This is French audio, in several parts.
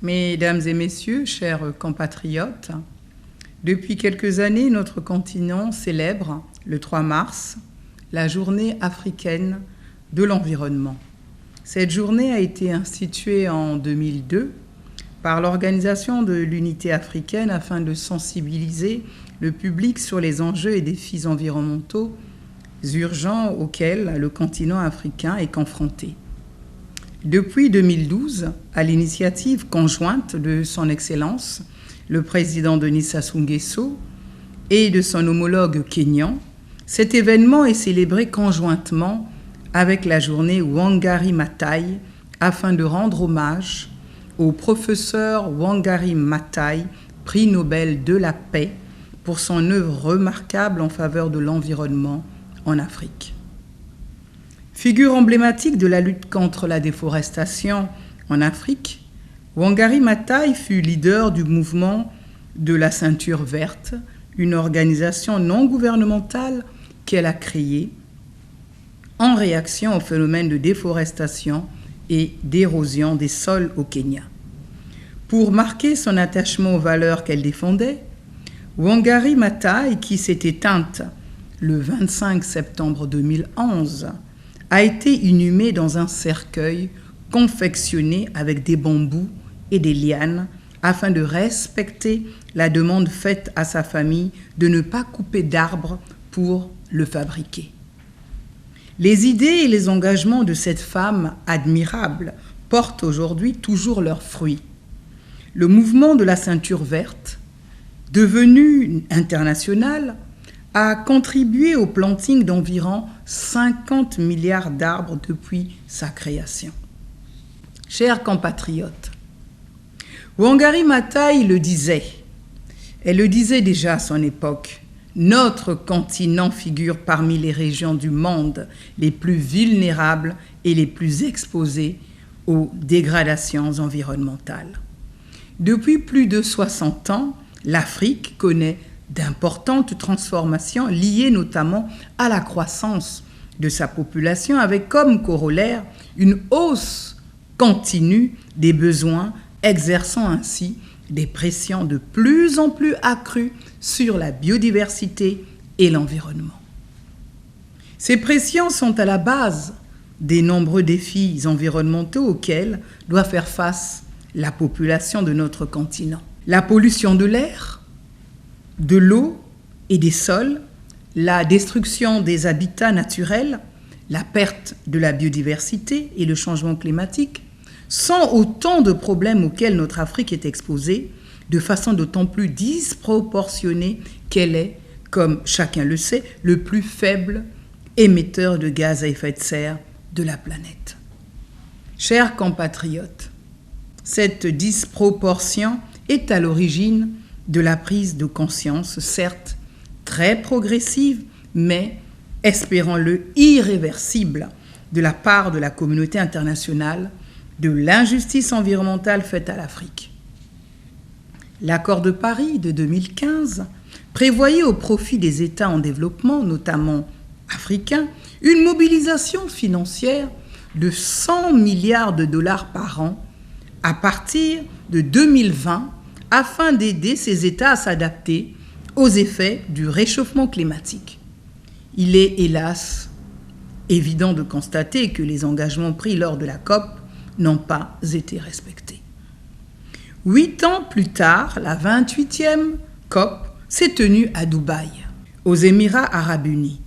Mesdames et messieurs, chers compatriotes, depuis quelques années, notre continent célèbre, le 3 mars, la journée africaine de l'environnement. Cette journée a été instituée en 2002 par l'Organisation de l'Unité africaine afin de sensibiliser le public sur les enjeux et défis environnementaux urgents auxquels le continent africain est confronté. Depuis 2012, à l'initiative conjointe de son Excellence, le président Denis Sassou Nguesso, et de son homologue kényan, cet événement est célébré conjointement avec la journée Wangari Maathai afin de rendre hommage au professeur Wangari Maathai, prix Nobel de la paix, pour son œuvre remarquable en faveur de l'environnement en Afrique. Figure emblématique de la lutte contre la déforestation en Afrique, Wangari Maathai fut leader du mouvement de la Ceinture verte, une organisation non gouvernementale qu'elle a créée en réaction au phénomène de déforestation et d'érosion des sols au Kenya. Pour marquer son attachement aux valeurs qu'elle défendait, Wangari Maathai, qui s'est éteinte le 25 septembre 2011, a été inhumée dans un cercueil confectionné avec des bambous et des lianes afin de respecter la demande faite à sa famille de ne pas couper d'arbres pour le fabriquer. Les idées et les engagements de cette femme admirable portent aujourd'hui toujours leurs fruits. Le mouvement de la Ceinture verte, devenu international, a contribué au planting d'environ 50 milliards d'arbres depuis sa création. Chers compatriotes, Wangari Maathai le disait, elle le disait déjà à son époque, notre continent figure parmi les régions du monde les plus vulnérables et les plus exposées aux dégradations environnementales. Depuis plus de 60 ans, l'Afrique connaît d'importantes transformations liées notamment à la croissance de sa population avec comme corollaire une hausse continue des besoins, exerçant ainsi des pressions de plus en plus accrues sur la biodiversité et l'environnement. Ces pressions sont à la base des nombreux défis environnementaux auxquels doit faire face la population de notre continent. La pollution de l'air, de l'eau et des sols, la destruction des habitats naturels, la perte de la biodiversité et le changement climatique sont autant de problèmes auxquels notre Afrique est exposée de façon d'autant plus disproportionnée qu'elle est, comme chacun le sait, le plus faible émetteur de gaz à effet de serre de la planète. Chers compatriotes, cette disproportion est à l'origine de la prise de conscience, certes très progressive, mais, espérons-le, irréversible, de la part de la communauté internationale, de l'injustice environnementale faite à l'Afrique. L'accord de Paris de 2015 prévoyait au profit des États en développement, notamment africains, une mobilisation financière de 100 milliards de dollars par an à partir de 2020 afin d'aider ces États à s'adapter aux effets du réchauffement climatique. Il est hélas évident de constater que les engagements pris lors de la COP n'ont pas été respectés. 8 ans plus tard, la 28e COP s'est tenue à Dubaï, aux Émirats arabes unis,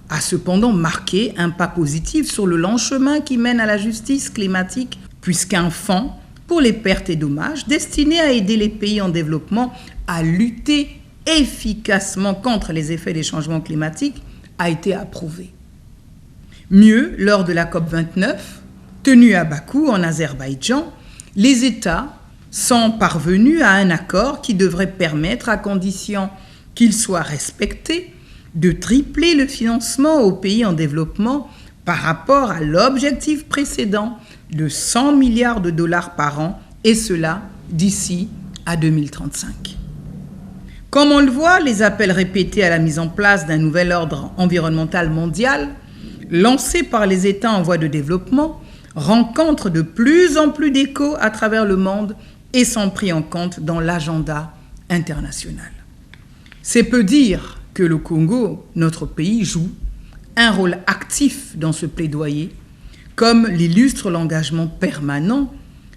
a cependant marqué un pas positif sur le long chemin qui mène à la justice climatique, puisqu'un fonds pour les pertes et dommages destiné à aider les pays en développement à lutter efficacement contre les effets des changements climatiques a été approuvé. Mieux, lors de la COP29, tenue à Bakou en Azerbaïdjan, les États sont parvenus à un accord qui devrait permettre, à condition qu'il soit respecté, de tripler le financement aux pays en développement par rapport à l'objectif précédent de 100 milliards de dollars par an, et cela d'ici à 2035. Comme on le voit, les appels répétés à la mise en place d'un nouvel ordre environnemental mondial, lancés par les États en voie de développement, rencontrent de plus en plus d'écho à travers le monde et sont pris en compte dans l'agenda international. C'est peu dire que le Congo, notre pays, joue un rôle actif dans ce plaidoyer, comme l'illustre l'engagement permanent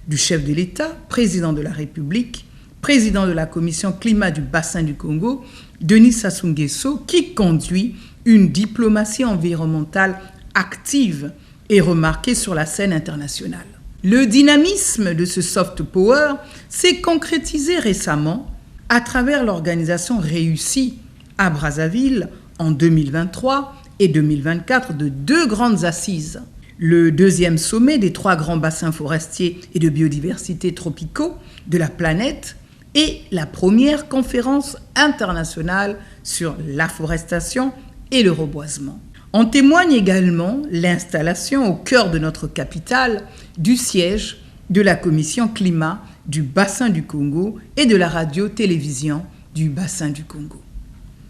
du chef de l'État, président de la République, président de la Commission climat du bassin du Congo, Denis Sassou Nguesso, qui conduit une diplomatie environnementale active et remarquée sur la scène internationale. Le dynamisme de ce soft power s'est concrétisé récemment à travers l'organisation réussie à Brazzaville en 2023 et 2024 de 2 grandes assises. Le 2e sommet des 3 grands bassins forestiers et de biodiversité tropicaux de la planète et la première conférence internationale sur l'afforestation et le reboisement. En témoigne également l'installation au cœur de notre capitale du siège de la Commission climat du bassin du Congo et de la radio-télévision du bassin du Congo.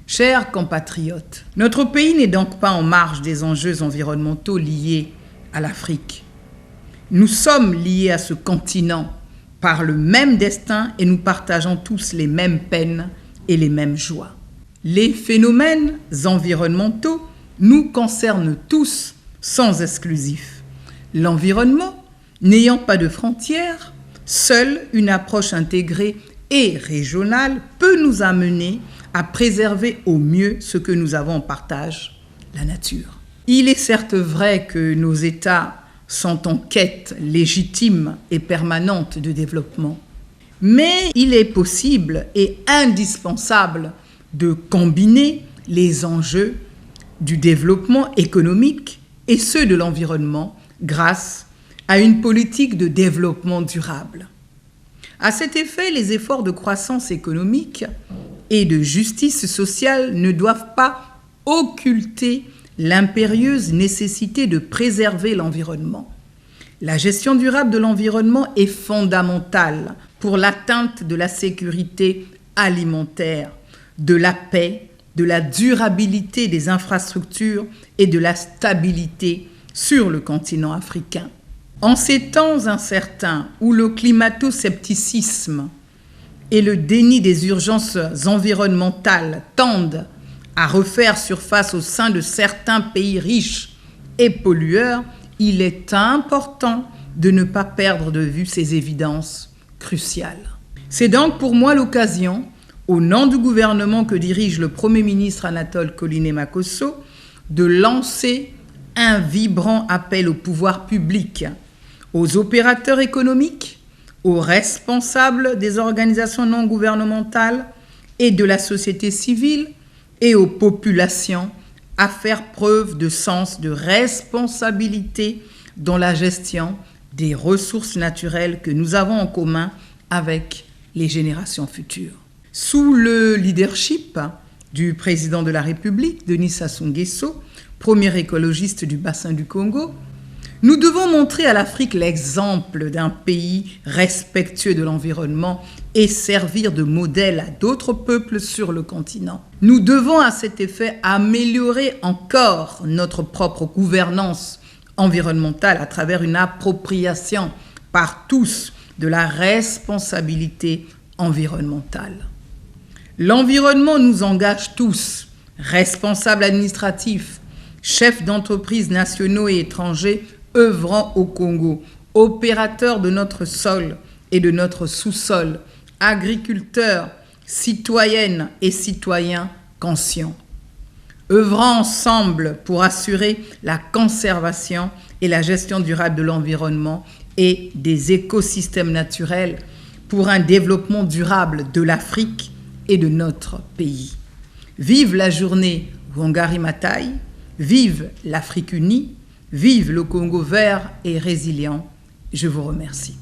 Chers compatriotes, notre pays n'est donc pas en marge des enjeux environnementaux liés à l'Afrique. Nous sommes liés à ce continent par le même destin et nous partageons tous les mêmes peines et les mêmes joies. Les phénomènes environnementaux nous concernent tous sans exclusif. L'environnement, n'ayant pas de frontières, seule une approche intégrée et régionale peut nous amener à préserver au mieux ce que nous avons en partage, la nature. Il est certes vrai que nos États sont en quête légitime et permanente de développement, mais il est possible et indispensable de combiner les enjeux du développement économique et ceux de l'environnement grâce à une politique de développement durable. À cet effet, les efforts de croissance économique et de justice sociale ne doivent pas occulter l'impérieuse nécessité de préserver l'environnement. La gestion durable de l'environnement est fondamentale pour l'atteinte de la sécurité alimentaire, de la paix, de la durabilité des infrastructures et de la stabilité sur le continent africain. En ces temps incertains où le climato-scepticisme et le déni des urgences environnementales tendent à refaire surface au sein de certains pays riches et pollueurs, il est important de ne pas perdre de vue ces évidences cruciales. C'est donc pour moi l'occasion, au nom du gouvernement que dirige le Premier ministre Anatole Koline-Makosso, de lancer un vibrant appel au pouvoir public, aux opérateurs économiques, aux responsables des organisations non gouvernementales et de la société civile et aux populations à faire preuve de sens de responsabilité dans la gestion des ressources naturelles que nous avons en commun avec les générations futures. Sous le leadership du président de la République, Denis Sassou Nguesso, premier écologiste du bassin du Congo, nous devons montrer à l'Afrique l'exemple d'un pays respectueux de l'environnement et servir de modèle à d'autres peuples sur le continent. Nous devons à cet effet améliorer encore notre propre gouvernance environnementale à travers une appropriation par tous de la responsabilité environnementale. L'environnement nous engage tous, responsables administratifs, chefs d'entreprises nationaux et étrangers œuvrant au Congo, opérateurs de notre sol et de notre sous-sol, agriculteurs, citoyennes et citoyens conscients. Œuvrant ensemble pour assurer la conservation et la gestion durable de l'environnement et des écosystèmes naturels pour un développement durable de l'Afrique et de notre pays. Vive la journée Wangari Maathai, vive l'Afrique unie, vive le Congo vert et résilient. Je vous remercie.